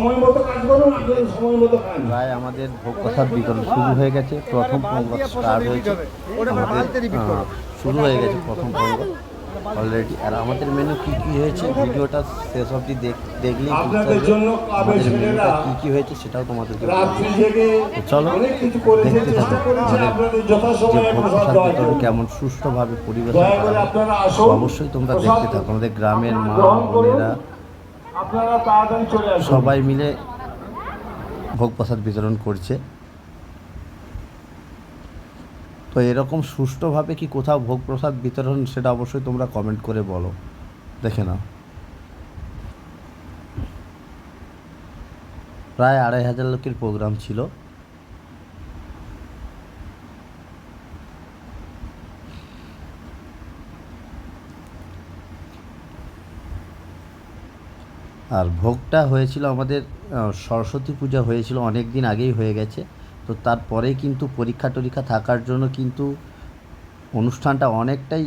সময় মতো কাজ করুন, আপনারা সময় মতো খান। প্রায় আমাদের ভোগ প্রসাদ বিতরণ শুরু হয়ে গেছে। প্রথম পর্ব স্টার্ট হয়েছে, আমাদের শুরু হয়ে গেছে প্রথম পর্ব অলরেডি। আর আমাদের মেনু কী কী হয়েছে ভিডিওটা শেষ অবধি দেখলেই বুঝতে আপনাদের পারবে জন্য ক্লাবের আমাদের মেনুটা ছেলেরা কী কী হয়েছে সেটাও তোমাদেরকে বলবো। রাত্রি জেগে তো চলো অনেক কিছু করেছে, দেখতে চেষ্টা থাকো করেছে আমাদের আপনাদের যে যথাসময়ে ভোগ প্রসাদ প্রসাদ দেওয়ার বিতরণ জন্য। কেমন সুষ্ঠুভাবে পরিবেশন দয়া করা করে হয়। আপনারা আসুন, অবশ্যই তোমরা প্রসাদ দেখতে থাকো। আমাদের গ্রামের মা গ্রহণ করুন, বোনেরা আপনারা তাড়াতাড়ি চলে আসুন। সবাই মিলে ভোগ প্রসাদ বিতরণ করছে। তো এরকম সুষ্ঠুভাবে কি কোথাও ভোগ প্রসাদ বিতরণ সেটা অবশ্যই তোমরা কমেন্ট করে বলো, দেখে নাও। প্রায় 2500 লোকের প্রোগ্রাম ছিল। আর ভোগটা হয়েছিল আমাদের সরস্বতী পূজা হয়েছিল অনেক দিন আগেই হয়ে গেছে। তো তারপরেই কিন্তু পরীক্ষা টরীক্ষা থাকার জন্য কিন্তু অনুষ্ঠানটা অনেকটাই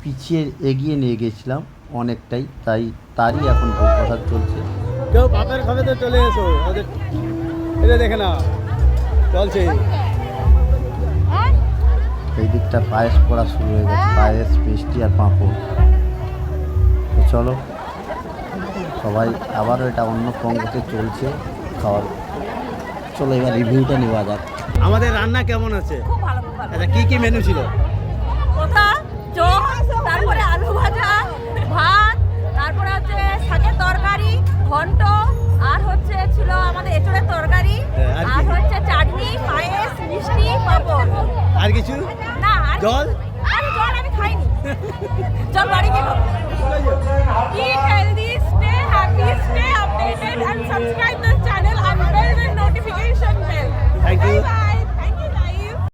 পিছিয়ে এগিয়ে নিয়ে গেছিলাম অনেকটাই, তাই তারই এখন ভোগ প্রসাদ চলছে। কেউ ভাতের খাবে তো চলে এসো, এটা দেখে না চলছে। এই দিকটা পায়েস পড়া শুরু হয়ে গেছে, পায়েস মিষ্টি আর পাঁপড়। তো চলো সবাই আবারও এটা অন্য পঙ্গতে চলছে খাওয়ার। চলো এবার রিভিউটা নেওয়া যাক। আমাদের রান্না কেমন আছে? খুব ভালো, খুব ভালো। আচ্ছা কি কি মেনু ছিল? কোথা চোখ, তারপরে আলু ভাজা, ভাত, তারপরে হচ্ছে শাকের তরকারি, ঘন্ট, আর হচ্ছে ছিল আমাদের এঁচড়ের তরকারি, হ্যাঁ, আর কি? আর হচ্ছে চাটনি, পায়েস, মিষ্টি, পাঁপড়। আর কিছু? না আর জল? আরে জল আমি খাইনি। জল বাড়ি গিয়ে খাবো। Eat healthy, stay happy, stay updated